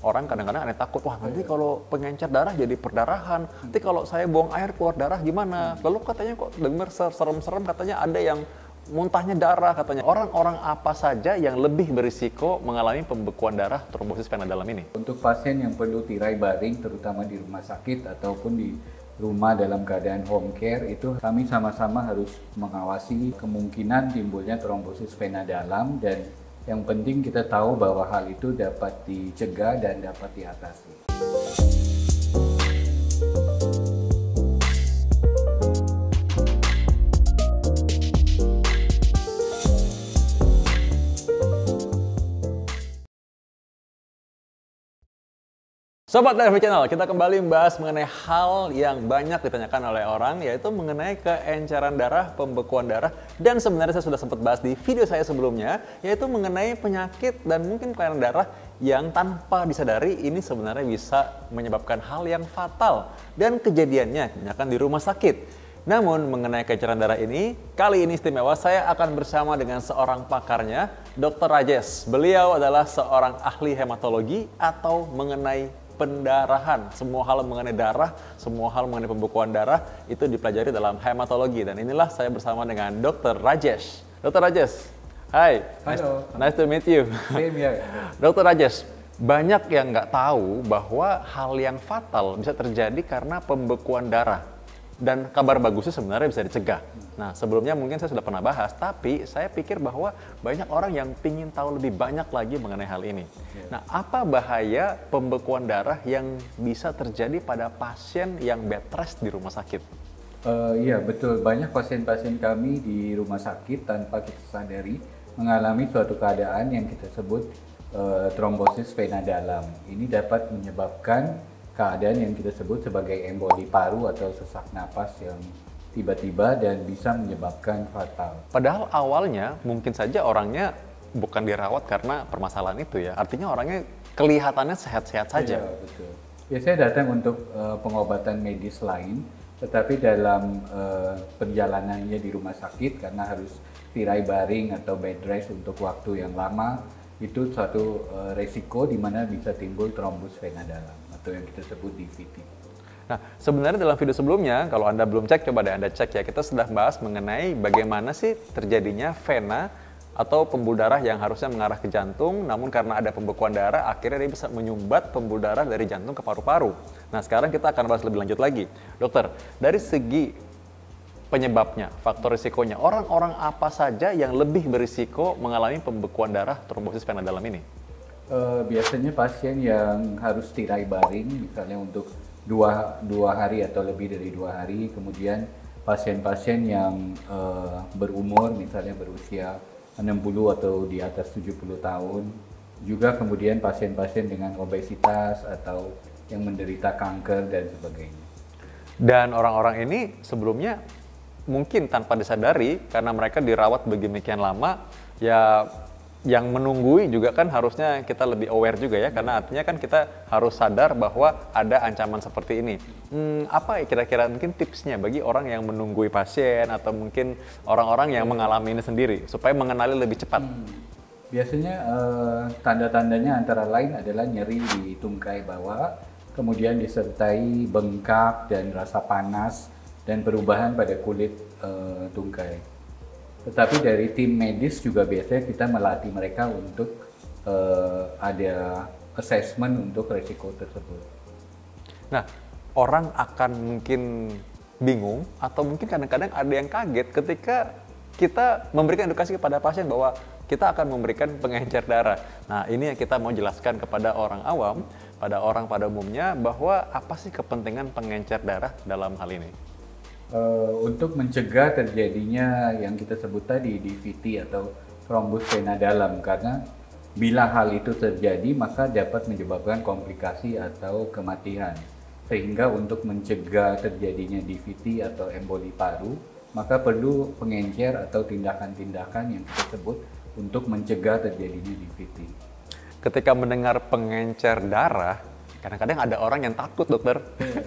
orang kadang-kadang ada takut, wah nanti kalau pengencer darah jadi perdarahan, nanti kalau saya buang air keluar darah gimana? Lalu katanya kok dengar serem-serem katanya ada yang muntahnya darah katanya. Orang-orang apa saja yang lebih berisiko mengalami pembekuan darah trombosis vena dalam ini? Untuk pasien yang perlu tirai baring, terutama di rumah sakit ataupun di rumah dalam keadaan home care, itu kami sama-sama harus mengawasi kemungkinan timbulnya trombosis vena dalam, dan yang penting kita tahu bahwa hal itu dapat dicegah dan dapat diatasi. Sobat DRV Channel, kita kembali membahas mengenai hal yang banyak ditanyakan oleh orang, yaitu mengenai keenceran darah, pembekuan darah, dan sebenarnya saya sudah sempat bahas di video saya sebelumnya, yaitu mengenai penyakit dan mungkin kelainan darah yang tanpa disadari ini sebenarnya bisa menyebabkan hal yang fatal dan kejadiannya kebanyakan di rumah sakit. Namun mengenai keenceran darah ini, kali ini istimewa, saya akan bersama dengan seorang pakarnya, Dr. Rajesh. Beliau adalah seorang ahli hematologi atau mengenai pendarahan. Semua hal mengenai darah, semua hal mengenai pembekuan darah itu dipelajari dalam hematologi. Dan inilah saya bersama dengan Dr. Rajesh. Dr. Rajesh, hai. Halo. Nice to meet you. Same here. Dr. Rajesh, banyak yang nggak tahu bahwa hal yang fatal bisa terjadi karena pembekuan darah. Dan kabar bagusnya sebenarnya bisa dicegah. Nah, sebelumnya mungkin saya sudah pernah bahas, tapi saya pikir bahwa banyak orang yang ingin tahu lebih banyak lagi mengenai hal ini. Nah, apa bahaya pembekuan darah yang bisa terjadi pada pasien yang bed rest di rumah sakit? Iya, betul. Banyak pasien-pasien kami di rumah sakit tanpa kita sadari mengalami suatu keadaan yang kita sebut trombosis vena dalam. Ini dapat menyebabkan keadaan yang kita sebut sebagai emboli paru atau sesak napas yang tiba-tiba dan bisa menyebabkan fatal. Padahal awalnya mungkin saja orangnya bukan dirawat karena permasalahan itu ya. Artinya orangnya kelihatannya sehat-sehat saja. Iya, betul. Biasanya datang untuk pengobatan medis lain, tetapi dalam perjalanannya di rumah sakit karena harus tirai baring atau bed rest untuk waktu yang lama, itu suatu resiko di mana bisa timbul trombus vena dalam atau yang kita sebut DVT. Nah, sebenarnya dalam video sebelumnya, kalau Anda belum cek, coba deh Anda cek ya. Kita sudah bahas mengenai bagaimana sih terjadinya vena atau pembuluh darah yang harusnya mengarah ke jantung, namun karena ada pembekuan darah, akhirnya dia bisa menyumbat pembuluh darah dari jantung ke paru-paru. Nah, sekarang kita akan bahas lebih lanjut lagi. Dokter, dari segi penyebabnya, faktor risikonya, orang-orang apa saja yang lebih berisiko mengalami pembekuan darah trombosis vena dalam ini? Biasanya pasien yang harus tirai baring, misalnya untuk dua hari atau lebih dari 2 hari, kemudian pasien-pasien yang berumur, misalnya berusia 60 atau di atas 70 tahun, juga kemudian pasien-pasien dengan obesitas atau yang menderita kanker dan sebagainya. Dan orang-orang ini sebelumnya mungkin tanpa disadari karena mereka dirawat beginian lama, ya yang menunggui juga kan harusnya kita lebih aware juga ya, karena artinya kan kita harus sadar bahwa ada ancaman seperti ini. Apa kira-kira mungkin tipsnya bagi orang yang menunggui pasien atau mungkin orang-orang yang mengalami ini sendiri supaya mengenali lebih cepat? Biasanya tanda-tandanya antara lain adalah nyeri di tungkai bawah, kemudian disertai bengkak dan rasa panas dan perubahan pada kulit tungkai. Tetapi dari tim medis juga biasanya kita melatih mereka untuk ada assessment untuk resiko tersebut. Nah, orang akan mungkin bingung atau mungkin kadang-kadang ada yang kaget ketika kita memberikan edukasi kepada pasien bahwa kita akan memberikan pengencer darah. Nah, ini yang kita mau jelaskan kepada orang awam, pada orang pada umumnya, bahwa apa sih kepentingan pengencer darah dalam hal ini? Untuk mencegah terjadinya yang kita sebut tadi DVT atau trombus vena dalam, karena bila hal itu terjadi maka dapat menyebabkan komplikasi atau kematian. Sehingga untuk mencegah terjadinya DVT atau emboli paru, maka perlu pengencer atau tindakan-tindakan yang kita sebut untuk mencegah terjadinya DVT. Ketika mendengar pengencer darah, kadang-kadang ada orang yang takut, dokter.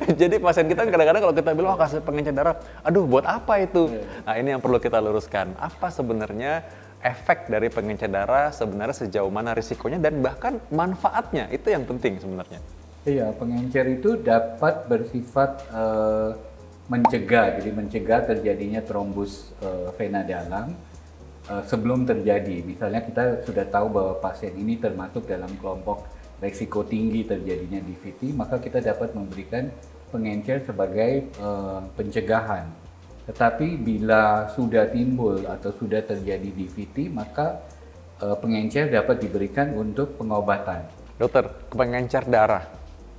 Jadi pasien kita kadang-kadang kalau kita bilang, kasih pengencer darah, aduh buat apa itu? Nah, ini yang perlu kita luruskan. Apa sebenarnya efek dari pengencer darah sebenarnya sejauh mana risikonya dan bahkan manfaatnya, itu yang penting sebenarnya. Iya, pengencer itu dapat bersifat mencegah, jadi mencegah terjadinya trombus vena dalam sebelum terjadi. Misalnya kita sudah tahu bahwa pasien ini termasuk dalam kelompok risiko tinggi terjadinya DVT, maka kita dapat memberikan pengencer sebagai pencegahan. Tetapi bila sudah timbul atau sudah terjadi DVT, maka pengencer dapat diberikan untuk pengobatan. Dokter, pengencer darah.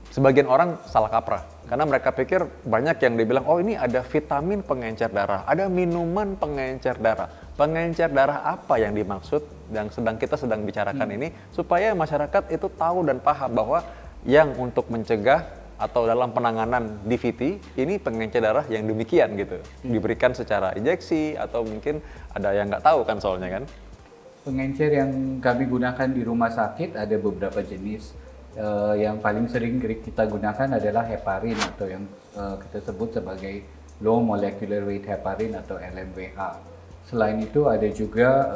Sebagian orang salah kaprah, karena mereka pikir banyak yang dibilang, oh ini ada vitamin pengencer darah, ada minuman pengencer darah. Pengencer darah apa yang dimaksud yang kita sedang bicarakan ini, supaya masyarakat itu tahu dan paham bahwa yang untuk mencegah atau dalam penanganan DVT, ini pengencer darah yang demikian gitu. Diberikan secara injeksi atau mungkin ada yang nggak tahu kan soalnya kan. Pengencer yang kami gunakan di rumah sakit ada beberapa jenis. Yang paling sering kita gunakan adalah heparin atau yang kita sebut sebagai low molecular weight heparin atau LMWH. Selain itu ada juga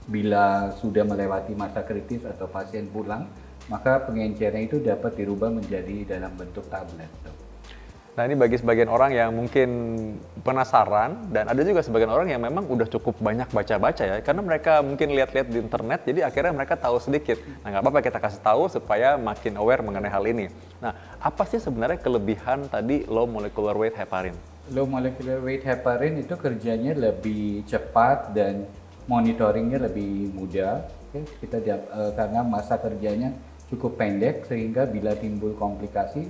bila sudah melewati masa kritis atau pasien pulang, maka pengencernya itu dapat dirubah menjadi dalam bentuk tablet. Nah ini bagi sebagian orang yang mungkin penasaran, dan ada juga sebagian orang yang memang udah cukup banyak baca-baca ya, karena mereka mungkin lihat-lihat di internet, jadi akhirnya mereka tahu sedikit. Nah nggak apa-apa kita kasih tahu supaya makin aware mengenai hal ini. Nah apa sih sebenarnya kelebihan tadi low molecular weight heparin? Low molecular weight heparin itu kerjanya lebih cepat dan monitoringnya lebih mudah. Karena masa kerjanya cukup pendek sehingga bila timbul komplikasi,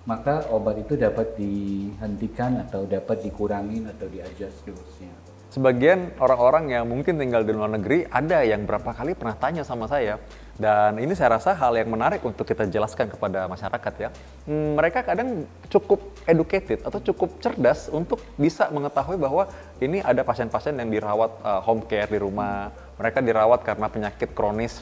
maka obat itu dapat dihentikan atau dapat dikurangin atau di-adjust dosisnya. Sebagian orang-orang yang mungkin tinggal di luar negeri, ada yang berapa kali pernah tanya sama saya, dan ini saya rasa hal yang menarik untuk kita jelaskan kepada masyarakat ya. Mereka kadang cukup educated atau cukup cerdas untuk bisa mengetahui bahwa ini ada pasien-pasien yang dirawat home care di rumah, mereka dirawat karena penyakit kronis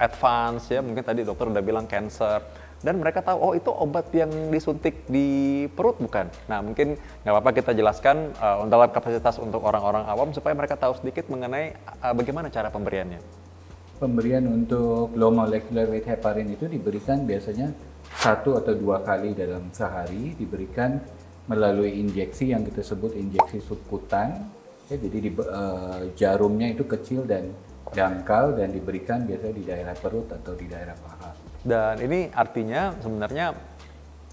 advance ya, mungkin tadi dokter udah bilang cancer. Dan mereka tahu, oh itu obat yang disuntik di perut bukan? Nah mungkin nggak apa-apa kita jelaskan dalam kapasitas untuk orang-orang awam supaya mereka tahu sedikit mengenai bagaimana cara pemberiannya. Pemberian untuk low molecular weight heparin itu diberikan biasanya 1 atau 2 kali dalam sehari, diberikan melalui injeksi yang kita sebut injeksi subkutan. Ya, jadi jarumnya itu kecil dan dangkal dan diberikan biasanya di daerah perut atau di daerah paha. Dan ini artinya sebenarnya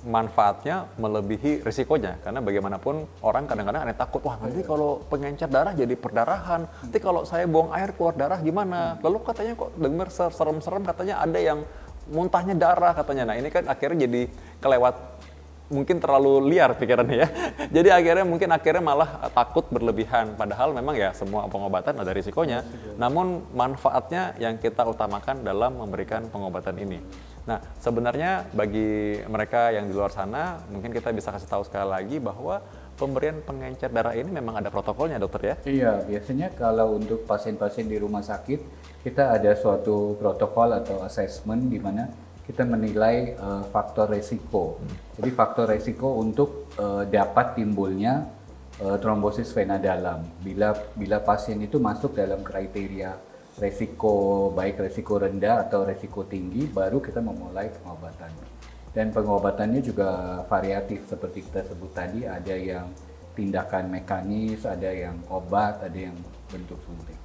manfaatnya melebihi risikonya, karena bagaimanapun orang kadang-kadang ada takut, wah nanti kalau pengencer darah jadi perdarahan, nanti kalau saya buang air keluar darah gimana? Lalu katanya kok dengar serem-serem katanya ada yang muntahnya darah katanya. Nah ini kan akhirnya jadi kelewat, mungkin terlalu liar pikirannya ya. Jadi akhirnya malah takut berlebihan. Padahal memang ya semua pengobatan ada risikonya. Namun manfaatnya yang kita utamakan dalam memberikan pengobatan ini. Nah sebenarnya bagi mereka yang di luar sana, mungkin kita bisa kasih tahu sekali lagi bahwa pemberian pengencer darah ini memang ada protokolnya dokter ya? Iya, biasanya kalau untuk pasien-pasien di rumah sakit, kita ada suatu protokol atau assessment di mana kita menilai faktor resiko. Jadi faktor resiko untuk dapat timbulnya trombosis vena dalam. Bila pasien itu masuk dalam kriteria resiko, baik resiko rendah atau resiko tinggi, baru kita memulai pengobatan. Dan pengobatannya juga variatif seperti kita sebut tadi, ada yang tindakan mekanis, ada yang obat, ada yang bentuk suntik.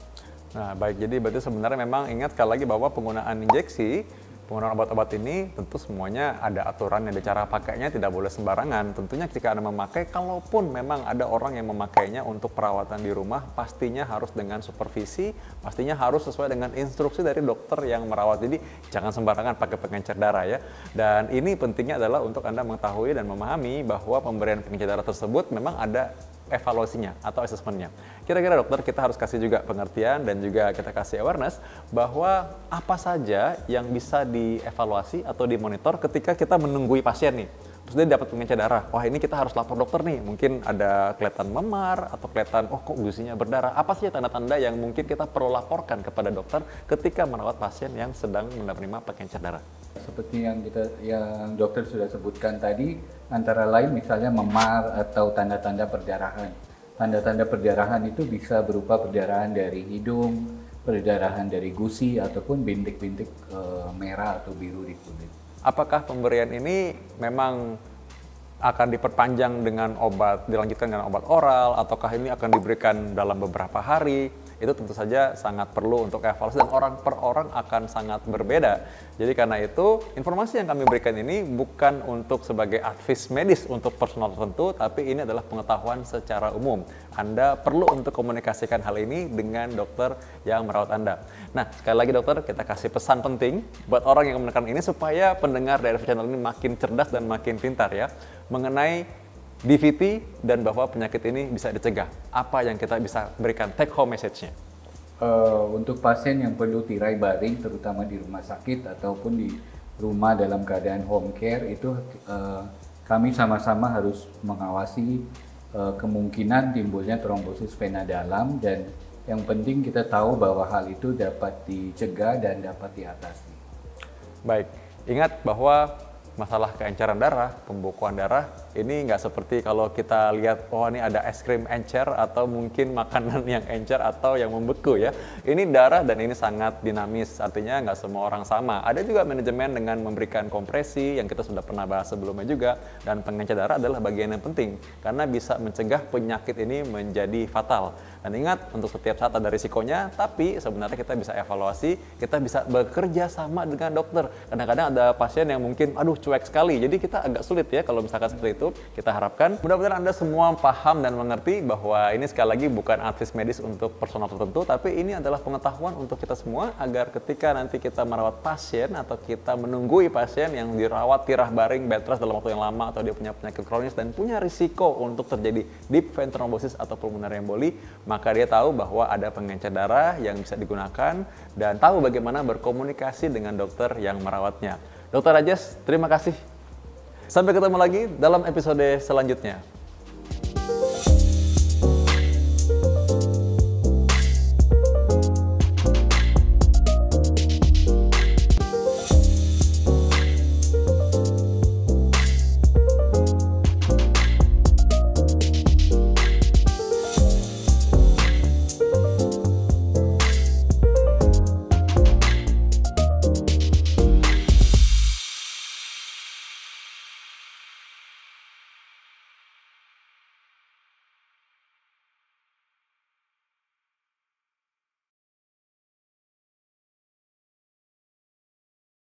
Nah baik, jadi berarti sebenarnya memang ingat sekali lagi bahwa penggunaan injeksi, penggunaan obat-obat ini tentu semuanya ada aturan, ada cara pakainya, tidak boleh sembarangan. Tentunya jika Anda memakai, kalaupun memang ada orang yang memakainya untuk perawatan di rumah, pastinya harus dengan supervisi, pastinya harus sesuai dengan instruksi dari dokter yang merawat. Jadi jangan sembarangan pakai pengencer darah ya. Dan ini pentingnya adalah untuk Anda mengetahui dan memahami bahwa pemberian pengencer darah tersebut memang ada evaluasinya atau asesmennya. Kira-kira dokter kita harus kasih juga pengertian dan juga kita kasih awareness bahwa apa saja yang bisa dievaluasi atau dimonitor ketika kita menunggui pasien nih. Terus dia dapat pengencer darah, wah ini kita harus lapor dokter nih, mungkin ada kelihatan memar atau kelihatan oh kok gusinya berdarah. Apa sih tanda-tanda yang mungkin kita perlu laporkan kepada dokter ketika merawat pasien yang sedang menerima pengencer darah? Seperti yang dokter sudah sebutkan tadi, antara lain misalnya memar atau tanda-tanda perdarahan. Tanda-tanda perdarahan itu bisa berupa perdarahan dari hidung, perdarahan dari gusi, ataupun bintik-bintik merah atau biru di kulit. Apakah pemberian ini memang akan diperpanjang dengan obat, dilanjutkan dengan obat oral, ataukah ini akan diberikan dalam beberapa hari? Itu tentu saja sangat perlu untuk evaluasi dan orang per orang akan sangat berbeda. Jadi karena itu, informasi yang kami berikan ini bukan untuk sebagai advice medis untuk personal tertentu, tapi ini adalah pengetahuan secara umum. Anda perlu untuk komunikasikan hal ini dengan dokter yang merawat Anda. Nah, sekali lagi dokter, kita kasih pesan penting buat orang yang menekan ini supaya pendengar dari channel ini makin cerdas dan makin pintar ya, mengenai DVT dan bahwa penyakit ini bisa dicegah. Apa yang kita bisa berikan take home message-nya? Untuk pasien yang perlu tirai baring, terutama di rumah sakit ataupun di rumah dalam keadaan home care, itu kami sama-sama harus mengawasi kemungkinan timbulnya trombosis vena dalam, dan yang penting kita tahu bahwa hal itu dapat dicegah dan dapat diatasi. Baik, ingat bahwa masalah keenceran darah, pembekuan darah, ini nggak seperti kalau kita lihat, oh ini ada es krim encer atau mungkin makanan yang encer atau yang membeku ya. Ini darah dan ini sangat dinamis, artinya nggak semua orang sama. Ada juga manajemen dengan memberikan kompresi yang kita sudah pernah bahas sebelumnya juga, dan pengencer darah adalah bagian yang penting karena bisa mencegah penyakit ini menjadi fatal. Dan ingat, untuk setiap saat ada risikonya, tapi sebenarnya kita bisa evaluasi, kita bisa bekerja sama dengan dokter. Kadang-kadang ada pasien yang mungkin, aduh cuek sekali, jadi kita agak sulit ya kalau misalkan seperti itu. Kita harapkan mudah-mudahan Anda semua paham dan mengerti bahwa ini sekali lagi bukan advice medis untuk personal tertentu, tapi ini adalah pengetahuan untuk kita semua agar ketika nanti kita merawat pasien atau kita menunggui pasien yang dirawat tirah baring bed rest dalam waktu yang lama, atau dia punya penyakit kronis dan punya risiko untuk terjadi deep vein thrombosis atau pulmonary emboli, maka dia tahu bahwa ada pengencer darah yang bisa digunakan dan tahu bagaimana berkomunikasi dengan dokter yang merawatnya. Dr. Rajes, terima kasih. Sampai ketemu lagi dalam episode selanjutnya.